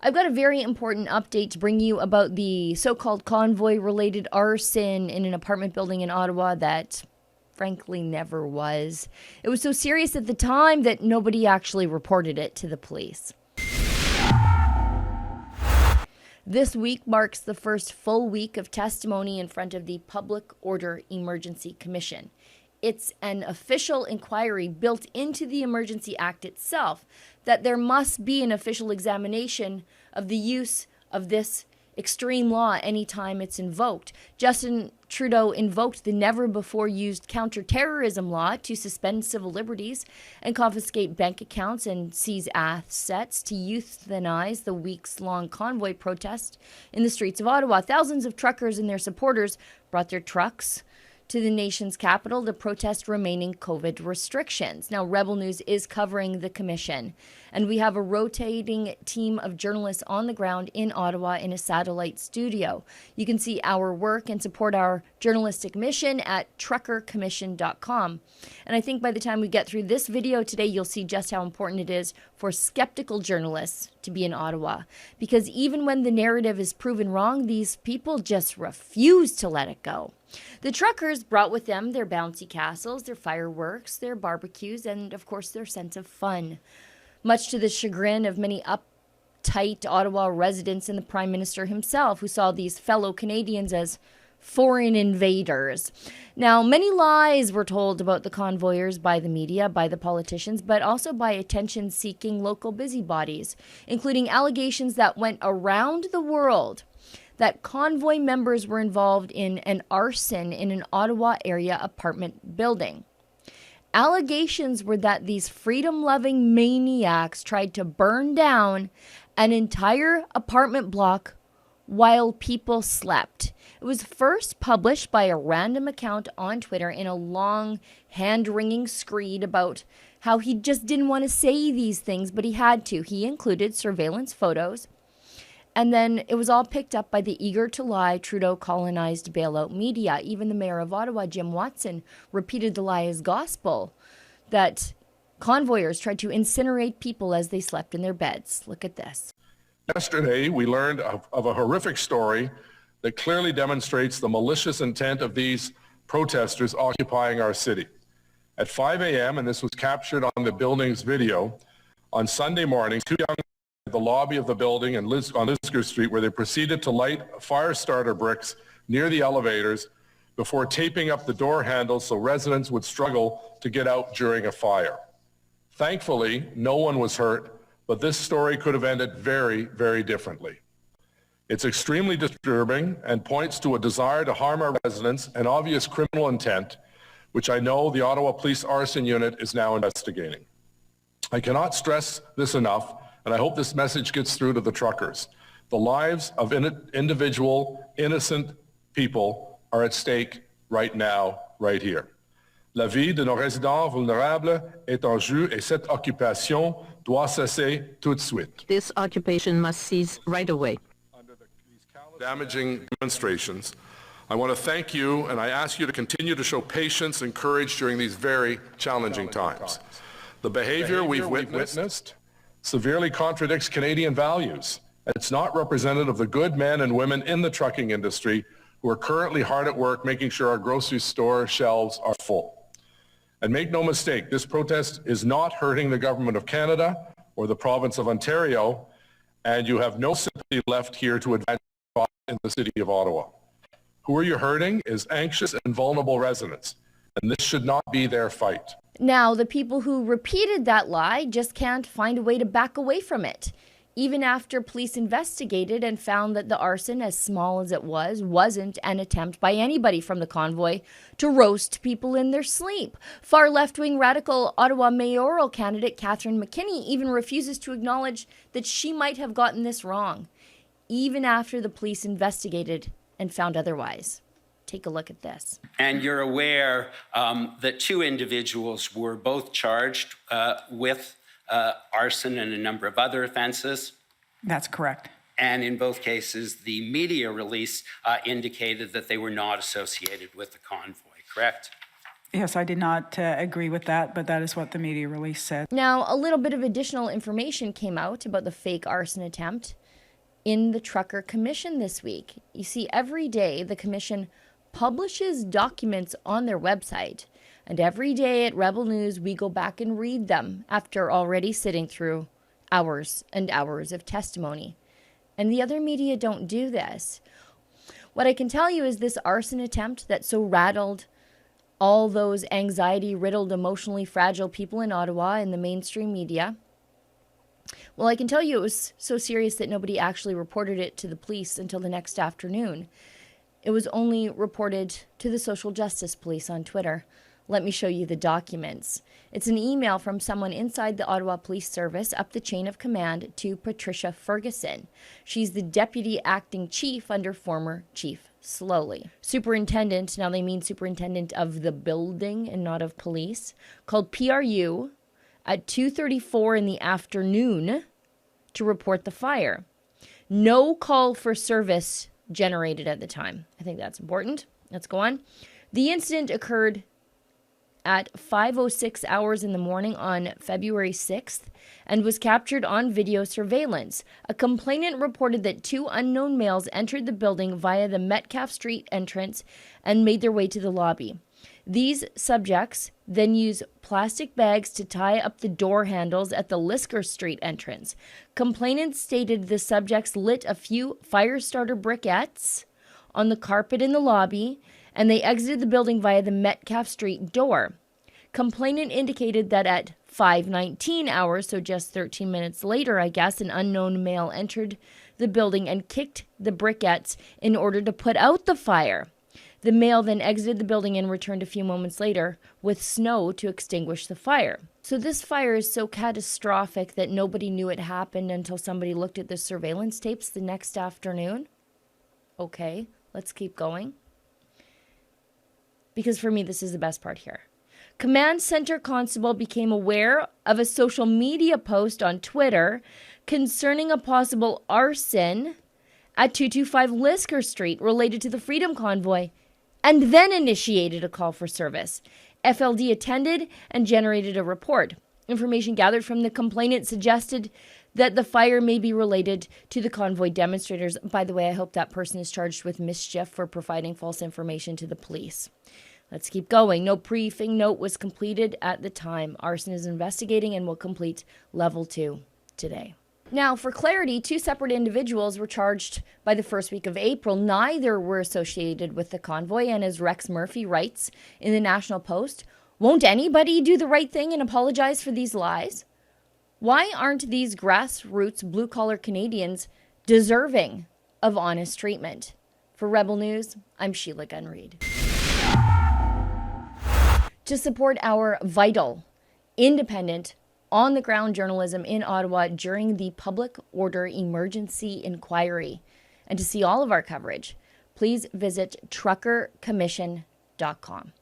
I've got a very important update to bring you about the so-called convoy-related arson in an apartment building in Ottawa that frankly never was. It was so serious at the time that nobody actually reported it to the police. This week marks the first full week of testimony in front of the Public Order Emergency Commission. It's an official inquiry built into the Emergency Act itself that there must be an official examination of the use of this extreme law anytime it's invoked. Justin Trudeau invoked the never-before-used counter-terrorism law to suspend civil liberties and confiscate bank accounts and seize assets to euthanize the weeks-long convoy protest in the streets of Ottawa. Thousands of truckers and their supporters brought their trucks to the nation's capital to protest remaining COVID restrictions. Now, Rebel News is covering the commission, and we have a rotating team of journalists on the ground in Ottawa in a satellite studio. You can see our work and support our journalistic mission at truckercommission.com. And I think by the time we get through this video today, you'll see just how important it is for skeptical journalists to be in Ottawa. Because even when the narrative is proven wrong, these people just refuse to let it go. The truckers brought with them their bouncy castles, their fireworks, their barbecues, and of course their sense of fun. Much to the chagrin of many uptight Ottawa residents and the Prime Minister himself, who saw these fellow Canadians as foreign invaders. Now, many lies were told about the convoyers by the media, by the politicians, but also by attention-seeking local busybodies, including allegations that went around the world that convoy members were involved in an arson in an Ottawa area apartment building. Allegations were that these freedom-loving maniacs tried to burn down an entire apartment block while people slept. It was first published by a random account on Twitter in a long, hand-wringing screed about how he just didn't want to say these things, but he had to. He included surveillance photos. And then it was all picked up by the eager-to-lie Trudeau-colonized bailout media. Even the mayor of Ottawa, Jim Watson, repeated the lie as gospel that convoyers tried to incinerate people as they slept in their beds. Look at this. Yesterday, we learned of a horrific story that clearly demonstrates the malicious intent of these protesters occupying our city. At 5 a.m., and this was captured on the building's video, on Sunday morning, two young at the lobby of the building on Lisgar Street, where they proceeded to light fire starter bricks near the elevators before taping up the door handles so residents would struggle to get out during a fire. Thankfully, no one was hurt, but this story could have ended very, very differently. It's extremely disturbing and points to a desire to harm our residents and obvious criminal intent, which I know the Ottawa Police Arson Unit is now investigating. I cannot stress this enough, and I hope this message gets through to the truckers. The lives of individual, innocent people are at stake right now, right here. La vie de nos résidents vulnérables est en jeu et cette occupation doit cesser tout de suite. This occupation must cease right away. Under these damaging demonstrations, I want to thank you, and I ask you to continue to show patience and courage during these very challenging times. The behavior we've witnessed severely contradicts Canadian values. It's not representative of the good men and women in the trucking industry who are currently hard at work making sure our grocery store shelves are full. And make no mistake, this protest is not hurting the government of Canada or the province of Ontario, and you have no sympathy left here to advance in the city of Ottawa. Who are you hurting is anxious and vulnerable residents, and this should not be their fight. Now, the people who repeated that lie just can't find a way to back away from it. Even after police investigated and found that the arson, as small as it was, wasn't an attempt by anybody from the convoy to roast people in their sleep. Far left-wing radical Ottawa mayoral candidate Catherine McKinney even refuses to acknowledge that she might have gotten this wrong, even after the police investigated and found otherwise. Take a look at this. And you're aware that two individuals were both charged with arson and a number of other offenses. That's correct. And in both cases, the media release indicated that they were not associated with the convoy, correct? Yes, I did not agree with that, but that is what the media release said. Now, a little bit of additional information came out about the fake arson attempt in the Trucker Commission this week. You see, every day the Commission publishes documents on their website, and every day at Rebel News we go back and read them after already sitting through hours and hours of testimony. And the other media don't do this. What I can tell you is this arson attempt that so rattled all those anxiety-riddled, emotionally fragile people in Ottawa in the mainstream media, well, I can tell you it was so serious that nobody actually reported it to the police until the next afternoon. It was only reported to the Social Justice Police on Twitter. Let me show you the documents. It's an email from someone inside the Ottawa Police Service up the chain of command to Patricia Ferguson. She's the deputy acting chief under former Chief Slowly. Superintendent, now they mean superintendent of the building and not of police, called PRU at 2:34 in the afternoon to report the fire. No call for service generated at the time. I think that's important. Let's go on. The incident occurred at 5:06 hours in the morning on February 6th and was captured on video surveillance. A complainant reported that two unknown males entered the building via the Metcalfe Street entrance and made their way to the lobby. These subjects then used plastic bags to tie up the door handles at the Lisker Street entrance. Complainants stated the subjects lit a few fire starter briquettes on the carpet in the lobby, and they exited the building via the Metcalfe Street door. Complainant indicated that at 5:19 hours, so just 13 minutes later, I guess, an unknown male entered the building and kicked the briquettes in order to put out the fire. The male then exited the building and returned a few moments later with snow to extinguish the fire. So this fire is so catastrophic that nobody knew it happened until somebody looked at the surveillance tapes the next afternoon. Okay, let's keep going. Because for me, this is the best part here. Command Center Constable became aware of a social media post on Twitter concerning a possible arson at 225 Lisker Street related to the Freedom Convoy, and then initiated a call for service. FLD attended and generated a report. Information gathered from the complainant suggested that the fire may be related to the convoy demonstrators. By the way, I hope that person is charged with mischief for providing false information to the police. Let's keep going. No briefing note was completed at the time. Arson is investigating and will complete level 2 today. Now, for clarity, two separate individuals were charged by the first week of April. Neither were associated with the convoy, and as Rex Murphy writes in the National Post, won't anybody do the right thing and apologize for these lies? Why aren't these grassroots blue-collar Canadians deserving of honest treatment? For Rebel News, I'm Sheila Gunn Reid. To support our vital, independent, on-the-ground journalism in Ottawa during the public order emergency inquiry, and to see all of our coverage, please visit truckercommission.com.